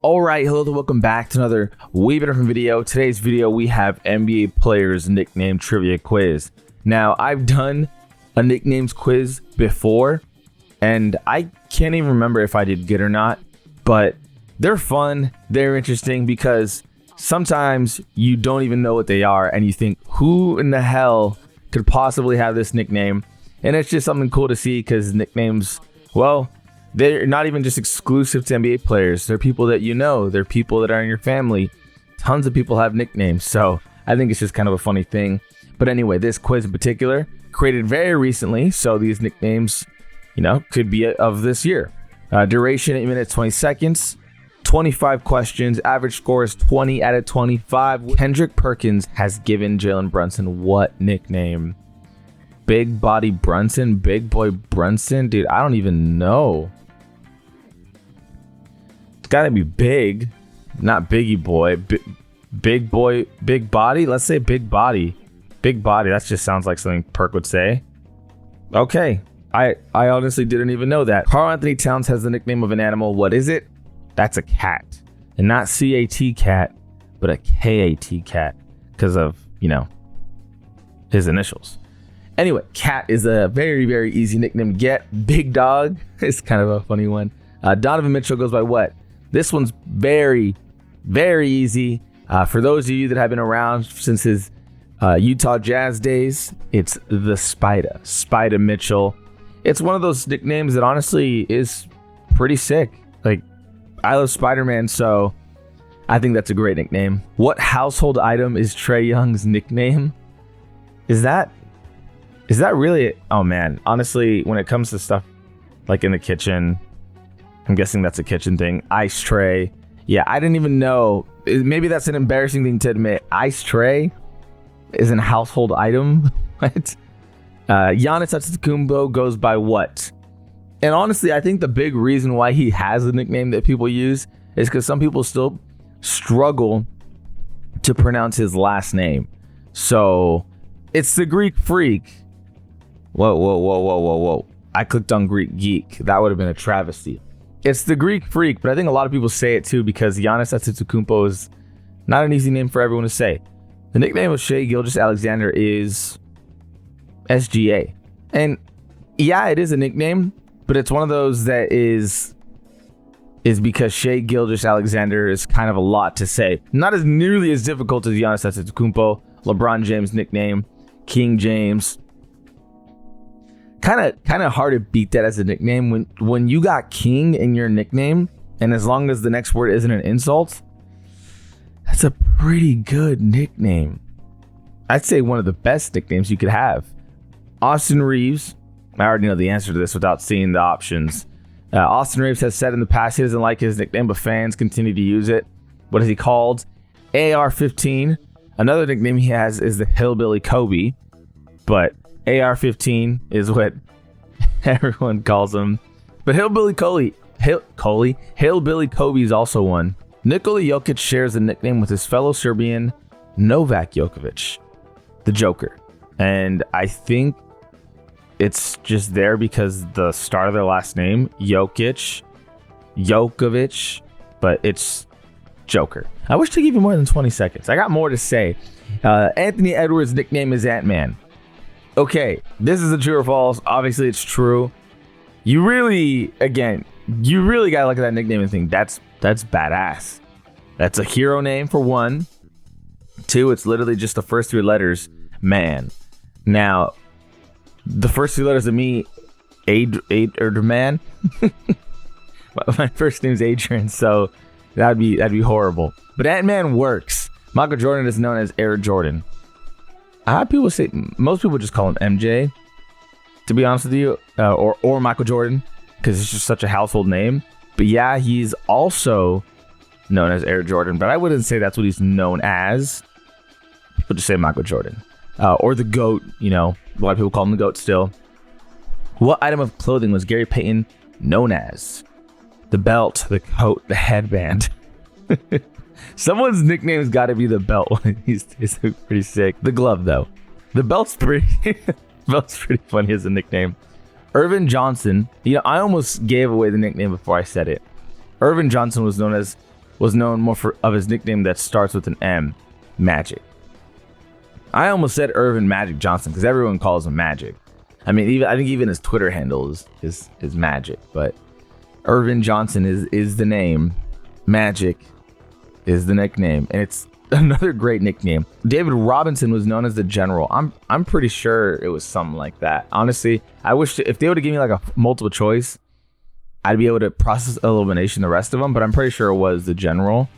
All right, hello, welcome back to another way better video. Today's video, we have NBA players nickname trivia quiz. Now, I've done a nicknames quiz before, and I can't even remember if I did good or not, but they're fun, they're interesting, because sometimes you don't even know what they are, and you think, who in the hell could possibly have this nickname? And it's just something cool to see, because nicknames, well, they're not even just exclusive to NBA players. They're people that you know. They're people that are in your family. Tons of people have nicknames. So I think it's just kind of a funny thing. But anyway, this quiz in particular, created very recently. So these nicknames, could be of this year. Duration, 8 minutes, 20 seconds. 25 questions. Average score is 20 out of 25. Kendrick Perkins has given Jalen Brunson what nickname? Big Body Brunson? Big Boy Brunson? Dude, I don't even know. It's gotta be big, not Biggie Boy. Big Boy, Big Body? Let's say Big Body. Big Body, that just sounds like something Perk would say. Okay, I honestly didn't even know that. Karl Anthony Towns has the nickname of an animal. What is it? That's a cat. And not C-A-T cat, but a K-A-T cat. Because of, his initials. Anyway, cat is a very, very easy nickname to get. Big Dog is kind of a funny one. Donovan Mitchell goes by what? This one's very, very easy. For those of you that have been around since his Utah Jazz days, it's the Spida. Spida Mitchell. It's one of those nicknames that honestly is pretty sick. Like, I love Spider-Man, so I think that's a great nickname. What household item is Trae Young's nickname? Is that really it? Oh man, honestly, when it comes to stuff like in the kitchen, I'm guessing that's a kitchen thing. Ice tray. Yeah, I didn't even know. Maybe that's an embarrassing thing to admit. Ice tray is a household item. What? Giannis Antetokounmpo goes by what? And honestly, I think the big reason why he has a nickname that people use is because some people still struggle to pronounce his last name. So it's the Greek Freak. Whoa. I clicked on Greek Geek. That would have been a travesty. It's the Greek Freak, but I think a lot of people say it too because Giannis Antetokounmpo is not an easy name for everyone to say. The nickname of Shai Gilgeous-Alexander is SGA. And yeah, it is a nickname, but it's one of those that is because Shai Gilgeous-Alexander is kind of a lot to say. Not as nearly as difficult as Giannis Antetokounmpo, LeBron James' nickname, King James. Kind of hard to beat that as a nickname when you got King in your nickname, and as long as the next word isn't an insult, that's a pretty good nickname. I'd say one of the best nicknames you could have. Austin Reeves, I already know the answer to this without seeing the options. Austin Reeves has said in the past he doesn't like his nickname, but fans continue to use it. What is he called? AR-15. Another nickname he has is the Hillbilly Kobe, but AR-15 is what everyone calls him. But Hillbilly Kobe is also one. Nikola Jokic shares a nickname with his fellow Serbian Novak Djokovic, the Joker. And I think it's just there because the start of their last name, Jokic, but it's Joker. I wish to give you more than 20 seconds. I got more to say. Anthony Edwards' nickname is Ant-Man. Okay, this is a true or false. Obviously, it's true. You really gotta look at that nickname and think that's badass. That's a hero name for one. Two, it's literally just the first three letters, man. Now, the first three letters of me, man. My first name's Adrian, so that'd be horrible. But Ant-Man works. Michael Jordan is known as Air Jordan. Most people just call him MJ, to be honest with you, or Michael Jordan, because it's just such a household name. But yeah, he's also known as Air Jordan, but I wouldn't say that's what he's known as. People just say Michael Jordan, or the GOAT. A lot of people call him the GOAT still. What item of clothing was Gary Payton known as? The belt, the coat, the headband. Someone's nickname's got to be the belt. He's pretty sick. The glove, though. The belt's pretty funny as a nickname. Irvin Johnson. I almost gave away the nickname before I said it. Irvin Johnson was known as was known more of his nickname that starts with an M, Magic. I almost said Irvin Magic Johnson because everyone calls him Magic. I mean, I think even his Twitter handle is Magic, but Irvin Johnson is the name. Magic is the nickname, and it's another great nickname. David Robinson was known as the General. I'm pretty sure it was something like that. Honestly, I wish if they would have given me like a multiple choice, I'd be able to process elimination the rest of them, but I'm pretty sure it was the General.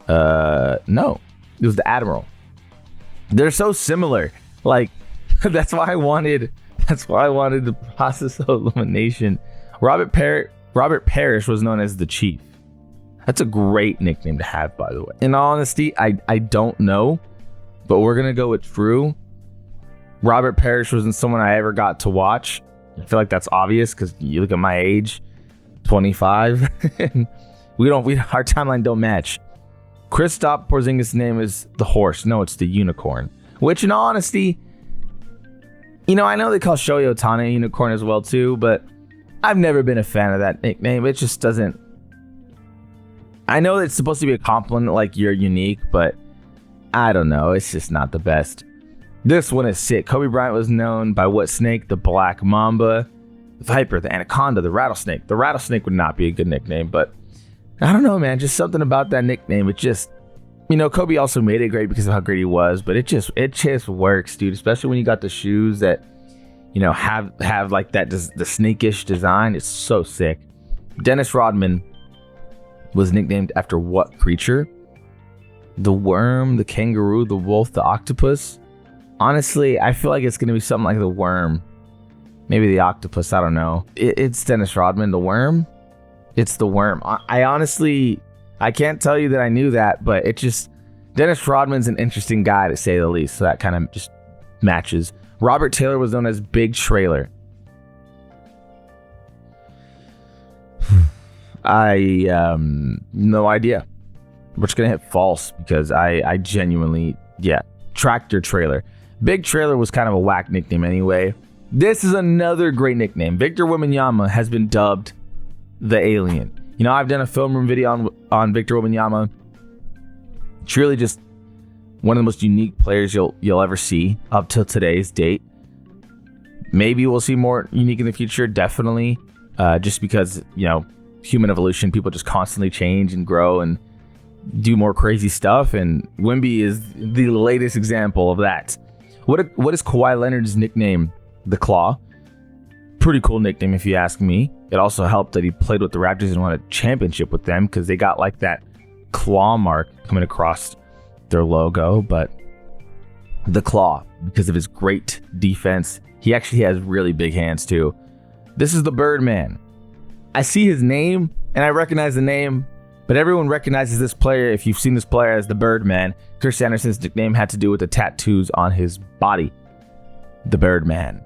No, it was the Admiral. They're so similar. Like that's why I wanted the process of elimination. Robert Parrish was known as the Chief. That's a great nickname to have, by the way. In all honesty, I don't know, but we're gonna go with true. Robert Parrish wasn't someone I ever got to watch. I feel like that's obvious because you look at my age, 25, and our timeline don't match. Kristaps Porzingis' name is the Horse. No, it's the Unicorn. Which, in all honesty, I know they call Shohei Ohtani a unicorn as well too, but I've never been a fan of that nickname. It just doesn't. I know it's supposed to be a compliment, like you're unique, but I don't know. It's just not the best. This one is sick. Kobe Bryant was known by what snake? The Black Mamba, the Viper, the Anaconda, the Rattlesnake. The Rattlesnake would not be a good nickname, but I don't know, man. Just something about that nickname. It just, Kobe also made it great because of how great he was, but it just works, dude. Especially when you got the shoes that, have like that, the snakish design. It's so sick. Dennis Rodman was nicknamed after what creature? The worm, the kangaroo, the wolf, the octopus. Honestly, I feel like it's going to be something like the worm. Maybe the octopus. I don't know. It's Dennis Rodman. The worm? It's the worm. I honestly, I can't tell you that I knew that, but Dennis Rodman's an interesting guy to say the least. So that kind of just matches. Robert Taylor was known as Big Trailer. No idea. We're just gonna hit false because I genuinely, tractor trailer. Big Trailer was kind of a whack nickname anyway. This is another great nickname. Victor Wembanyama has been dubbed the Alien. I've done a film room video on Victor Wembanyama. Truly just one of the most unique players you'll ever see up till today's date. Maybe we'll see more unique in the future, definitely. Just because, human evolution, people just constantly change and grow and do more crazy stuff, and Wemby is the latest example of that. What is Kawhi Leonard's nickname? The Claw. Pretty cool nickname if you ask me. It also helped that he played with the Raptors and won a championship with them because they got like that claw mark coming across their logo, but the Claw, because of his great defense. He actually has really big hands too. This is the Birdman. I see his name and I recognize the name, but everyone recognizes this player, if you've seen this player, as the Birdman. Chris Anderson's nickname had to do with the tattoos on his body. The Birdman.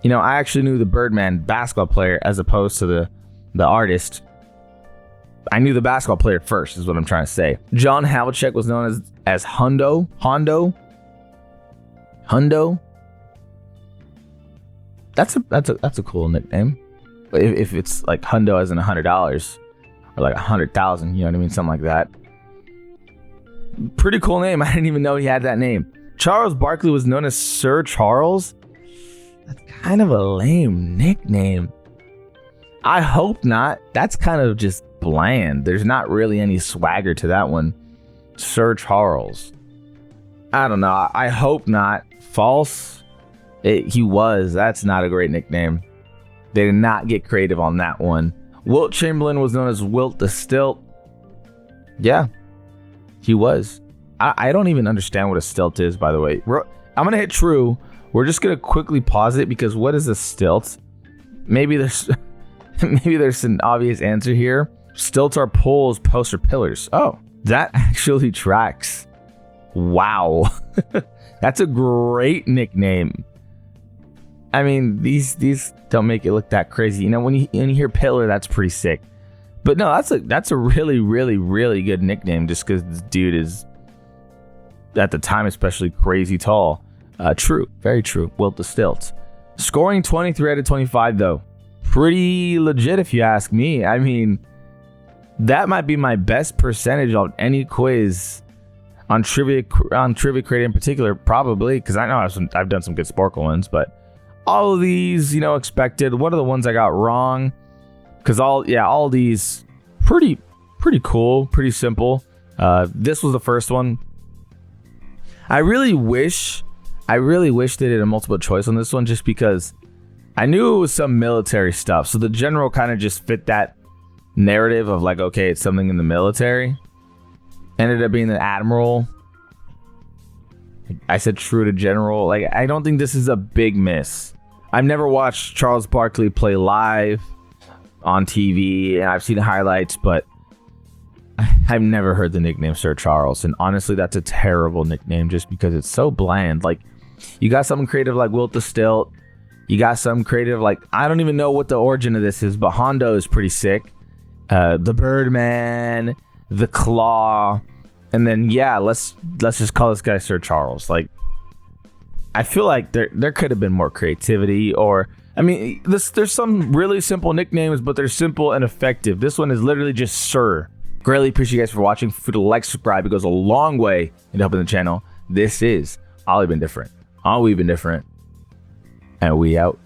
I actually knew the Birdman basketball player as opposed to the artist. I knew the basketball player first, is what I'm trying to say. John Havlicek was known as Hundo. That's a cool nickname. If it's like Hundo as in $100 or like 100,000, you know what I mean? Something like that. Pretty cool name. I didn't even know he had that name. Charles Barkley was known as Sir Charles. That's kind of a lame nickname. I hope not. That's kind of just bland. There's not really any swagger to that one. Sir Charles. I don't know. I hope not. False. He was. That's not a great nickname. They did not get creative on that one. Wilt Chamberlain was known as Wilt the Stilt. Yeah, he was. I don't even understand what a stilt is, by the way. I'm going to hit true. We're just going to quickly pause it because what is a stilt? Maybe there's an obvious answer here. Stilts are poles, posts, or pillars. Oh, that actually tracks. Wow. That's a great nickname. I mean, these don't make it look that crazy. When you hear pillar, that's pretty sick. But no, that's a really, really, really good nickname just because this dude is, at the time especially, crazy tall. True. Very true. Wilt the Stilt. Scoring 23 out of 25, though. Pretty legit if you ask me. I mean, that might be my best percentage on any quiz on trivia creator in particular, probably, because I know I've done some good Sporkle ones, but all of these, expected. What are the ones I got wrong? Because all these pretty cool, pretty simple. This was the first one. I really wish they did a multiple choice on this one, just because I knew it was some military stuff. So the general kind of just fit that narrative of like, okay, it's something in the military. Ended up being the admiral. I said true to general. Like, I don't think this is a big miss. I've never watched Charles Barkley play live on TV, and I've seen highlights, but I've never heard the nickname Sir Charles. And honestly, that's a terrible nickname just because it's so bland. Like, you got something creative like Wilt the Stilt. You got some creative like, I don't even know what the origin of this is, but Hondo is pretty sick. The Birdman, the Claw. And then, let's just call this guy Sir Charles. Like, I feel like there could have been more creativity, or, I mean, there's some really simple nicknames, but they're simple and effective. This one is literally just Sir. Greatly appreciate you guys for watching. Feel free to like, subscribe. It goes a long way in helping the channel. This is Ollie Been Different. We've been different. And we out.